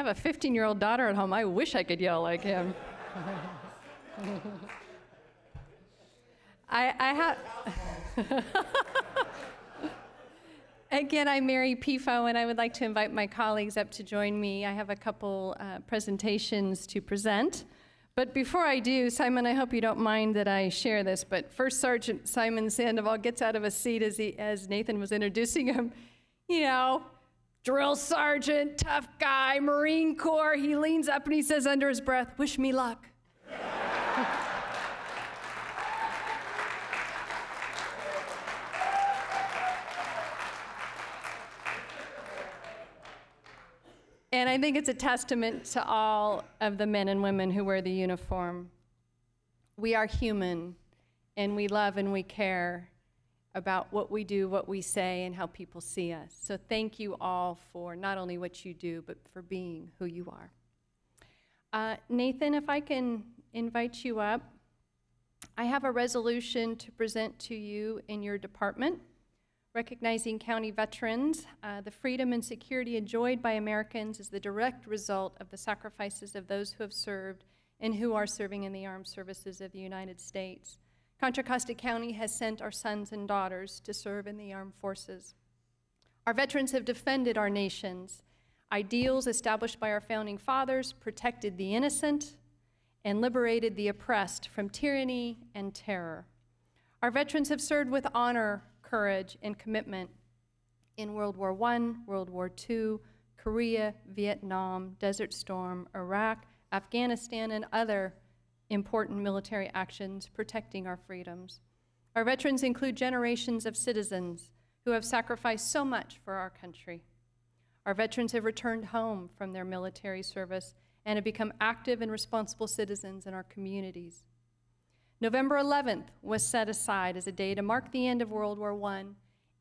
have a 15-year-old daughter at home. I wish I could yell like him. I have... Again, I'm Mary Pifo, and I would like to invite my colleagues up to join me. I have a couple presentations to present. But before I do, Simon, I hope you don't mind that I share this, but First Sergeant Simon Sandoval gets out of a seat as Nathan was introducing him. You know, drill sergeant, tough guy, Marine Corps. He leans up and he says under his breath, "Wish me luck." And I think it's a testament to all of the men and women who wear the uniform. We are human, and we love and we care about what we do, what we say, and how people see us. So thank you all for not only what you do, but for being who you are. Nathan, if I can invite you up. I have a resolution to present to you in your department. Recognizing county veterans, the freedom and security enjoyed by Americans is the direct result of the sacrifices of those who have served and who are serving in the armed services of the United States. Contra Costa County has sent our sons and daughters to serve in the armed forces. Our veterans have defended our nation's ideals established by our founding fathers, protected the innocent, and liberated the oppressed from tyranny and terror. Our veterans have served with honor, courage, and commitment in World War I, World War II, Korea, Vietnam, Desert Storm, Iraq, Afghanistan, and other important military actions protecting our freedoms. Our veterans include generations of citizens who have sacrificed so much for our country. Our veterans have returned home from their military service and have become active and responsible citizens in our communities. November 11th was set aside as a day to mark the end of World War I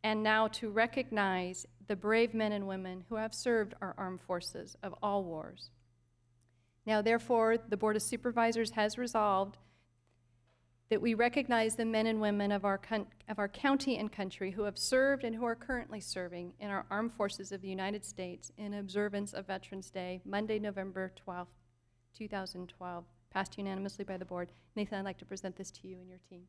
and now to recognize the brave men and women who have served our armed forces of all wars. Now, therefore, the Board of Supervisors has resolved that we recognize the men and women of our county and country who have served and who are currently serving in our armed forces of the United States in observance of Veterans Day, Monday, November 12th, 2012. Passed unanimously by the board. Nathan, I'd like to present this to you and your team.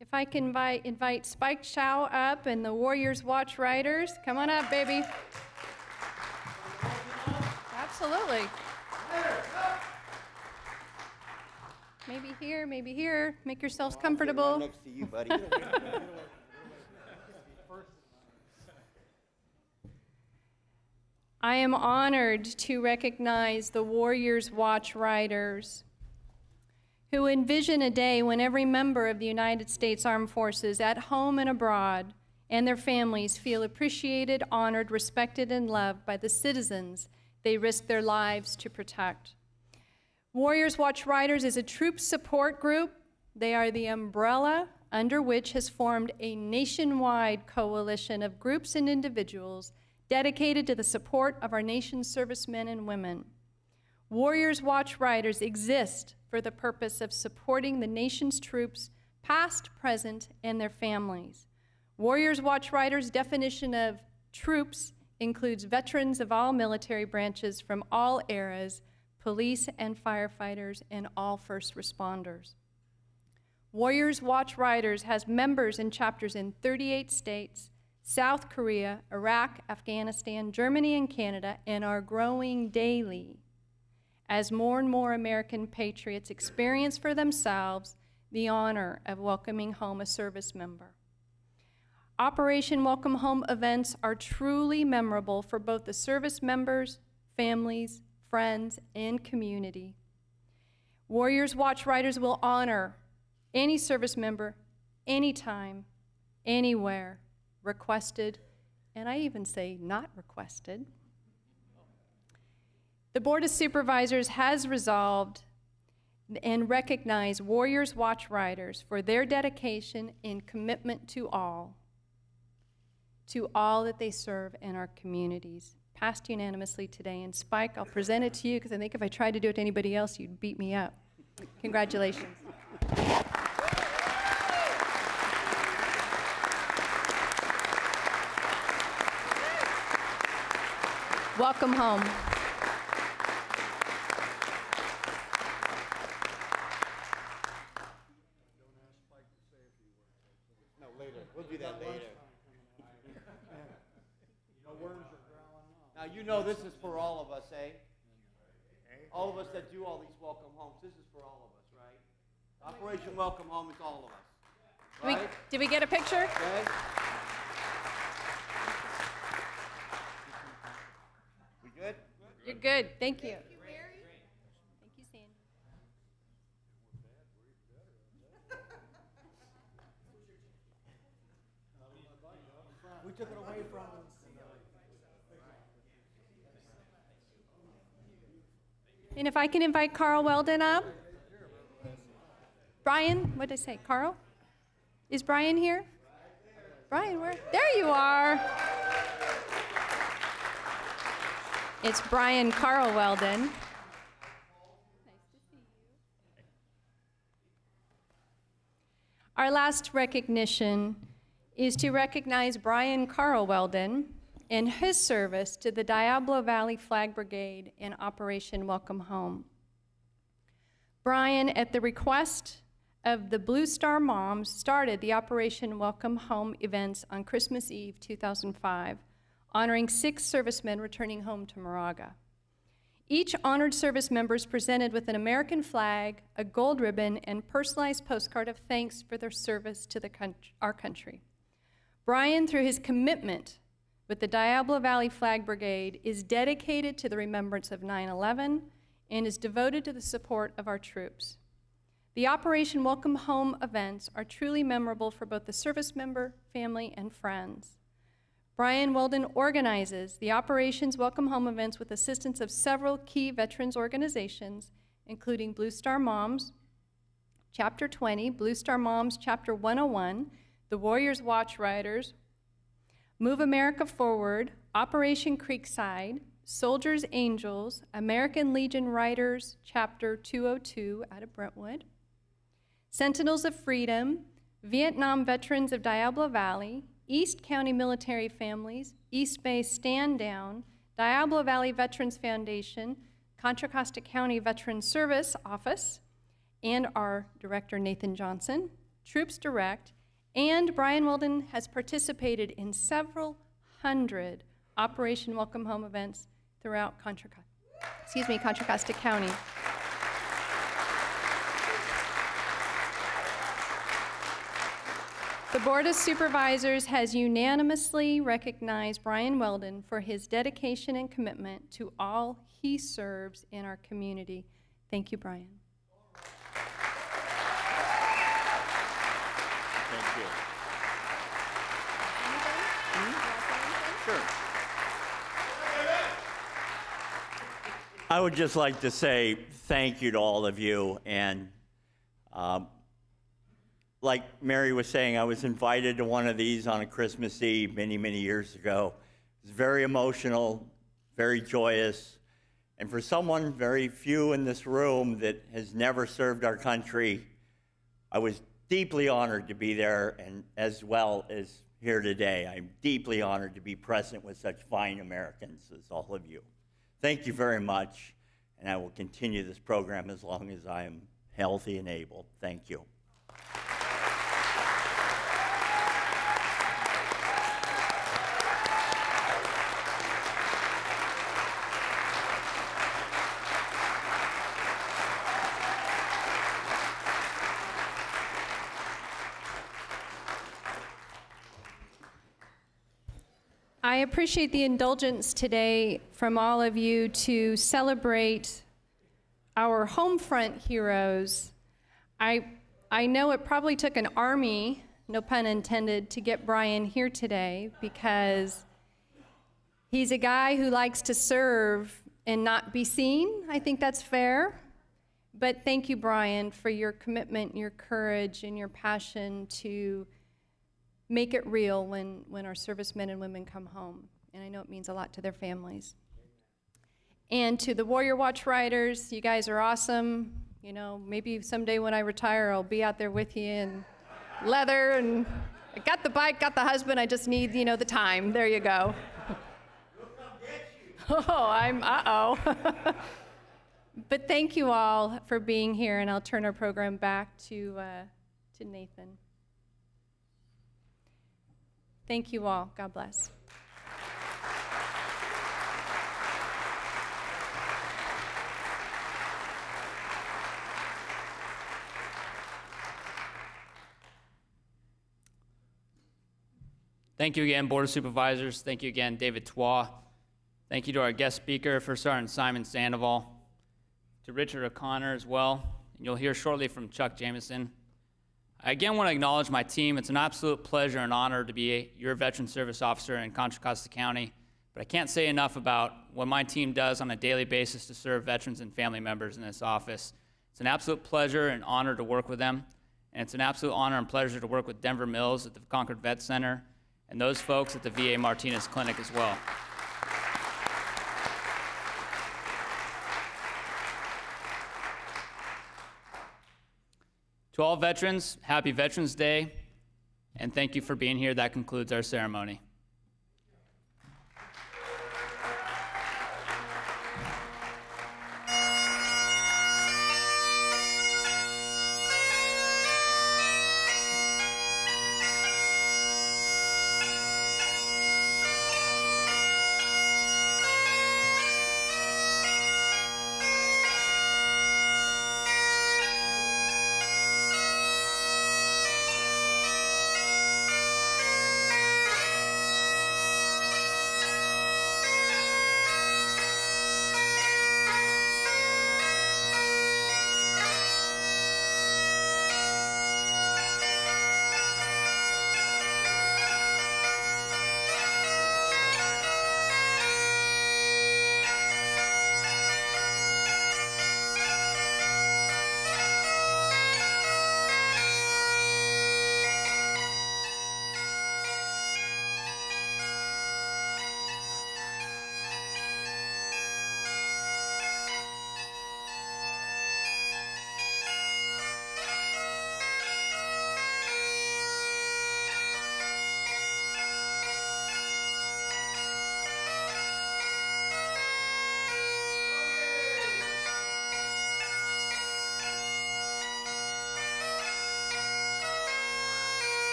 If I can invite Spike Chow up and the Warriors Watch Riders. Come on up, baby. Absolutely. Maybe here, maybe here. Make yourselves comfortable. Right next to you, buddy. I am honored to recognize the Warriors Watch Riders who envision a day when every member of the United States Armed Forces at home and abroad and their families feel appreciated, honored, respected, and loved by the citizens they risk their lives to protect. Warriors Watch Riders is a troop support group. They are the umbrella under which has formed a nationwide coalition of groups and individuals dedicated to the support of our nation's servicemen and women. Warriors Watch Riders exist for the purpose of supporting the nation's troops, past, present, and their families. Warriors Watch Riders' definition of troops includes veterans of all military branches from all eras, police and firefighters, and all first responders. Warriors Watch Riders has members and chapters in 38 states, South Korea, Iraq, Afghanistan, Germany, and Canada, and are growing daily as more and more American patriots experience for themselves the honor of welcoming home a service member. Operation Welcome Home events are truly memorable for both the service members, families, friends, and community. Warriors Watch Riders will honor any service member, anytime, anywhere, requested, and I even say not requested. The Board of Supervisors has resolved and recognized Warriors Watch Riders for their dedication and commitment to all that they serve in our communities. passed unanimously today. And Spike, I'll present it to you because I think if I tried to do it to anybody else, you'd beat me up. Congratulations. Welcome home. No, later. We'll do that later. Now, you know this is for all of us, eh? All of us that do all these welcome homes, this is for all of us, right? Operation Welcome Home is all of us. Right? Did we get a picture? Okay. We good? You're good. Thank you. Thank you, Mary. Thank you, Sandy. We took it away from them. And if I can invite Carl Weldon up. Brian, what did I say? Carl? Is Brian here? Brian, where? There you are. It's Brian Carl Weldon. Nice to see you. Our last recognition is to recognize Brian Carl Weldon in his service to the Diablo Valley Flag Brigade in Operation Welcome Home. Brian, at the request of the Blue Star Moms, started the Operation Welcome Home events on Christmas Eve 2005, honoring 6 servicemen returning home to Moraga. Each honored service member is presented with an American flag, a gold ribbon, and personalized postcard of thanks for their service to our country. Brian, through his commitment with the Diablo Valley Flag Brigade, is dedicated to the remembrance of 9/11 and is devoted to the support of our troops. The Operation Welcome Home events are truly memorable for both the service member, family, and friends. Brian Weldon organizes the Operations Welcome Home events with assistance of several key veterans organizations, including Blue Star Moms, Chapter 20, Blue Star Moms, Chapter 101, the Warriors Watch Riders, Move America Forward, Operation Creekside, Soldiers Angels, American Legion Riders, Chapter 202 out of Brentwood, Sentinels of Freedom, Vietnam Veterans of Diablo Valley, East County Military Families, East Bay Stand Down, Diablo Valley Veterans Foundation, Contra Costa County Veterans Service Office, and our director, Nathan Johnson, Troops Direct, and Brian Weldon has participated in several hundred Operation Welcome Home events throughout Contra Costa County. The Board of Supervisors has unanimously recognized Brian Weldon for his dedication and commitment to all he serves in our community. Thank you, Brian. Thank you. Sure. I would just like to say thank you to all of you. And like Mary was saying, I was invited to one of these on a Christmas Eve many, many years ago. It was very emotional, very joyous. And for someone, very few in this room, that has never served our country, I was deeply honored to be there, and as well as here today. I'm deeply honored to be present with such fine Americans as all of you. Thank you very much, and I will continue this program as long as I am healthy and able. Thank you. I appreciate the indulgence today from all of you to celebrate our home front heroes. I know it probably took an army, no pun intended, to get Brian here today, because he's a guy who likes to serve and not be seen. I think that's fair. But thank you, Brian, for your commitment, your courage, and your passion to make it real when our servicemen and women come home. and I know it means a lot to their families. And to the Warrior Watch riders, you guys are awesome. You know, maybe someday when I retire, I'll be out there with you in leather, and I got the bike, got the husband, I just need, you know, the time. There you go. Oh, But thank you all for being here, and I'll turn our program back to Nathan. Thank you all. God bless. Thank you again, Board of Supervisors. Thank you again, David Twa. Thank you to our guest speaker, First Sergeant Simon Sandoval. To Richard O'Connor as well. And you'll hear shortly from Chuck Jameson. I again want to acknowledge my team. It's an absolute pleasure and honor to be your veteran service officer in Contra Costa County. But I can't say enough about what my team does on a daily basis to serve veterans and family members in this office. It's an absolute pleasure and honor to work with them. And it's an absolute honor and pleasure to work with Denver Mills at the Concord Vet Center and those folks at the VA Martinez Clinic as well. To all veterans, happy Veterans Day, and thank you for being here. That concludes our ceremony.